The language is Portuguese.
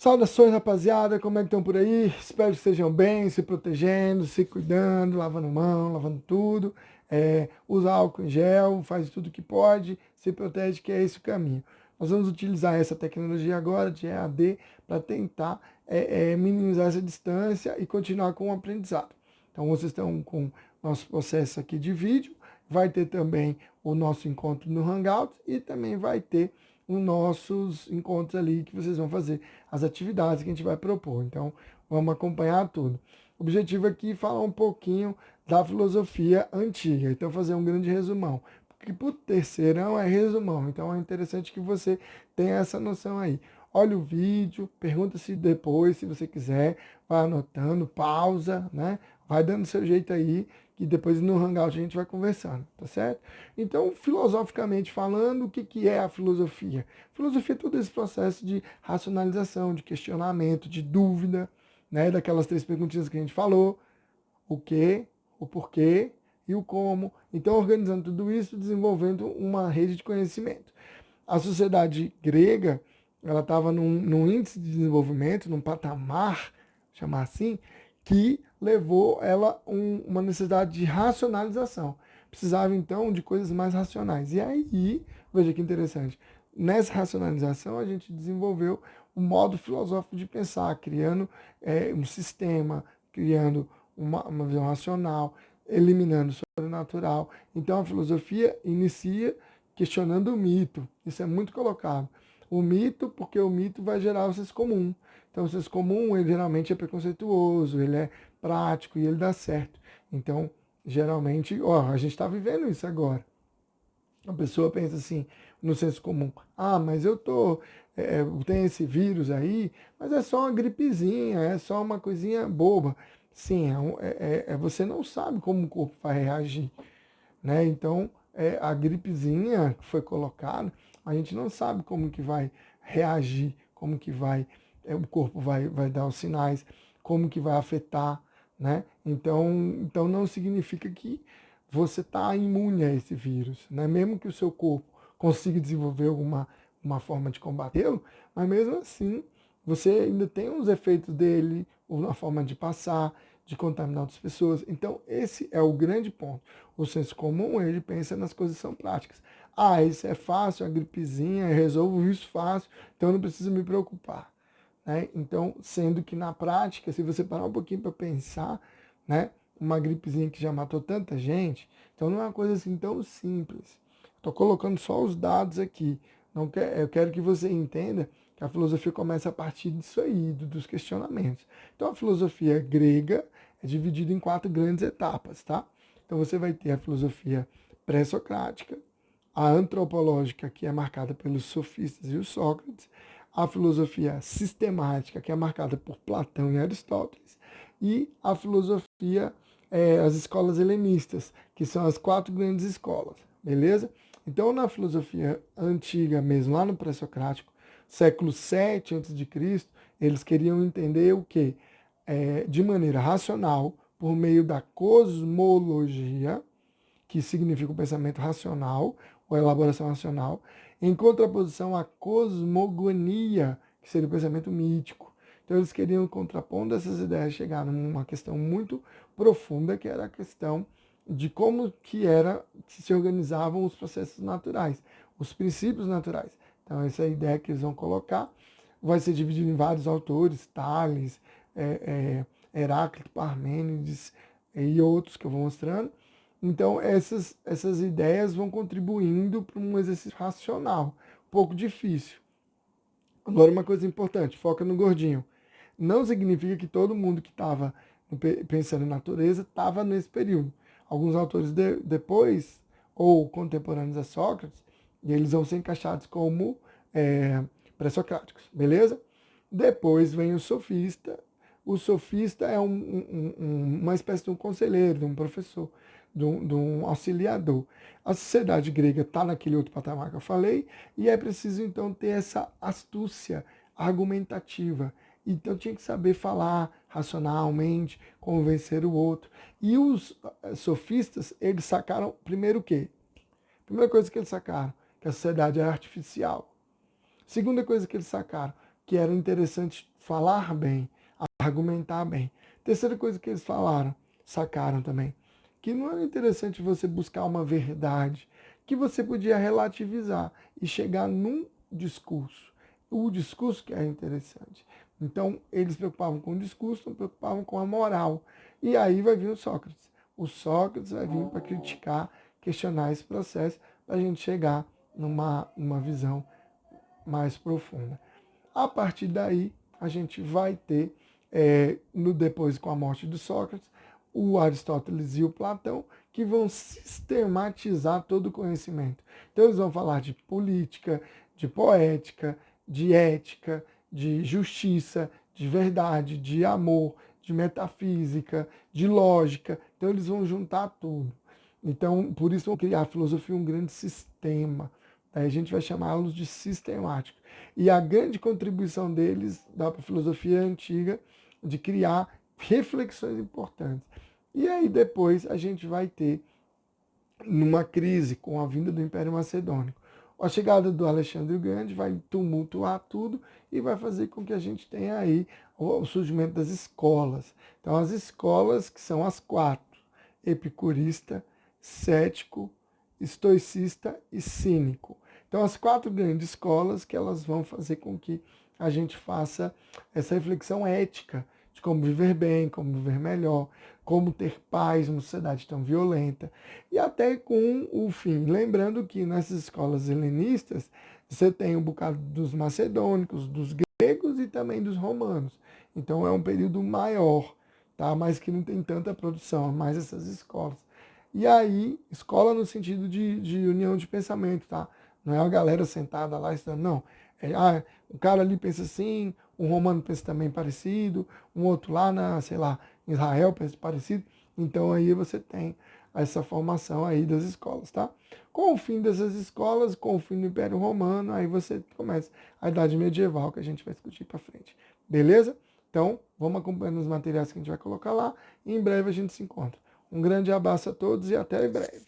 Saudações, rapaziada, como é que estão por aí? Espero que estejam bem, se protegendo, se cuidando, lavando mão, lavando tudo. Usa álcool em gel, faz tudo que pode, se protege, que é esse o caminho. Nós vamos utilizar essa tecnologia agora de EAD para tentar minimizar essa distância e continuar com o aprendizado. Então, vocês estão com o nosso processo aqui de vídeo, vai ter também o nosso encontro no Hangouts e também vai ter os nossos encontros ali que vocês vão fazer as atividades que a gente vai propor. Então, vamos acompanhar tudo. O objetivo aqui é falar um pouquinho da filosofia antiga. Então, fazer um grande resumão. Porque por terceirão é resumão. Então, é interessante que você tenha essa noção aí. Olha o vídeo, pergunta se depois, se você quiser, vai anotando, pausa, né? Vai dando seu jeito aí, que depois no Hangout a gente vai conversando, tá certo? Então, filosoficamente falando, o que é a filosofia? Filosofia é todo esse processo de racionalização, de questionamento, de dúvida, né? Daquelas três perguntinhas que a gente falou: o que, o porquê e o como. Então, organizando tudo isso, desenvolvendo uma rede de conhecimento. A sociedade grega, ela estava num índice de desenvolvimento, num patamar, chamar assim, que levou ela uma necessidade de racionalização. Precisava, então, de coisas mais racionais. E aí, veja que interessante, nessa racionalização a gente desenvolveu um modo filosófico de pensar, criando um sistema, criando uma visão racional, eliminando o sobrenatural. Então, a filosofia inicia questionando o mito. Isso é muito colocado. O mito, porque o mito vai gerar o senso comum. Então, o senso comum, ele geralmente é preconceituoso, ele é prático e ele dá certo. Então, geralmente, a gente está vivendo isso agora. A pessoa pensa assim, no senso comum: ah, mas tem esse vírus aí, mas é só uma gripezinha, é só uma coisinha boba. Sim, você não sabe como o corpo vai reagir, né? Então, a gripezinha que foi colocada, a gente não sabe como que vai reagir, como que o corpo vai dar os sinais, como que vai afetar, né? Então não significa que você está imune a esse vírus, né? Mesmo que o seu corpo consiga desenvolver uma forma de combatê-lo, mas mesmo assim você ainda tem os efeitos dele, uma forma de passar, de contaminar outras pessoas. Então, esse é o grande ponto. O senso comum, ele pensa nas coisas que são práticas. Ah, isso é fácil, a gripezinha, eu resolvo isso fácil, então eu não preciso me preocupar. Né? Então, sendo que na prática, se você parar um pouquinho para pensar, né, uma gripezinha que já matou tanta gente, então não é uma coisa assim tão simples. Estou colocando só os dados aqui. Eu quero que você entenda que a filosofia começa a partir disso aí, dos questionamentos. Então, a filosofia grega é dividida em 4 grandes etapas, tá? Então, você vai ter a filosofia pré-socrática, a antropológica, que é marcada pelos sofistas e os Sócrates, a filosofia sistemática, que é marcada por Platão e Aristóteles, e a filosofia, as escolas helenistas, que são as 4 grandes escolas, beleza? Então, na filosofia antiga mesmo, lá no pré-socrático, século 7 a.C., eles queriam entender o quê? De maneira racional, por meio da cosmologia, que significa o pensamento racional, ou elaboração racional, em contraposição à cosmogonia, que seria o pensamento mítico. Então eles queriam, contrapondo essas ideias, chegar numa questão muito profunda, que era a questão de como que se organizavam os processos naturais, os princípios naturais. Então essa é a ideia que eles vão colocar. Vai ser dividido em vários autores: Tales, Heráclito, Parmênides e outros que eu vou mostrando. Então, essas ideias vão contribuindo para um exercício racional, um pouco difícil. Agora, uma coisa importante: foca no gordinho. Não significa que todo mundo que estava pensando em natureza estava nesse período. Alguns autores depois, ou contemporâneos a Sócrates, e eles vão ser encaixados como pré-socráticos, beleza? Depois vem o sofista. O sofista é uma espécie de um conselheiro, de um professor, de um auxiliador. A sociedade grega está naquele outro patamar que eu falei, e é preciso então ter essa astúcia argumentativa. Então tinha que saber falar racionalmente, convencer o outro. E os sofistas, eles sacaram primeiro o quê? Primeira coisa que eles sacaram, que a sociedade era artificial. Segunda coisa que eles sacaram, que era interessante falar bem, argumentar bem. Terceira coisa que eles falaram, sacaram também, que não era interessante você buscar uma verdade, que você podia relativizar e chegar num discurso. O discurso que é interessante. Então, eles se preocupavam com o discurso, não se preocupavam com a moral. E aí vai vir o Sócrates. O Sócrates vai vir para criticar, questionar esse processo, para a gente chegar numa visão mais profunda. A partir daí, a gente vai ter, depois com a morte de Sócrates, o Aristóteles e o Platão, que vão sistematizar todo o conhecimento. Então, eles vão falar de política, de poética, de ética, de justiça, de verdade, de amor, de metafísica, de lógica. Então, eles vão juntar tudo. Então, por isso, vão criar a filosofia um grande sistema. Aí a gente vai chamá-los de sistemáticos. E a grande contribuição deles dá para a filosofia antiga de criar reflexões importantes. E aí depois a gente vai ter, numa crise com a vinda do Império Macedônico, a chegada do Alexandre o Grande vai tumultuar tudo e vai fazer com que a gente tenha aí o surgimento das escolas. Então as escolas, que são as quatro: epicurista, cético, estoicista e cínico. Então, as quatro grandes escolas que elas vão fazer com que a gente faça essa reflexão ética de como viver bem, como viver melhor, como ter paz numa sociedade tão violenta. E até com o fim. Lembrando que nessas escolas helenistas, você tem um bocado dos macedônicos, dos gregos e também dos romanos. Então, é um período maior, tá? Mas que não tem tanta produção, mais essas escolas. E aí, escola no sentido de união de pensamento, tá? Não é a galera sentada lá estudando, não. O cara ali pensa assim, um romano pensa também parecido, um outro lá sei lá, em Israel pensa parecido. Então aí você tem essa formação aí das escolas, tá? Com o fim dessas escolas, com o fim do Império Romano, aí você começa a Idade Medieval, que a gente vai discutir para frente. Beleza? Então, vamos acompanhando os materiais que a gente vai colocar lá e em breve a gente se encontra. Um grande abraço a todos e até breve.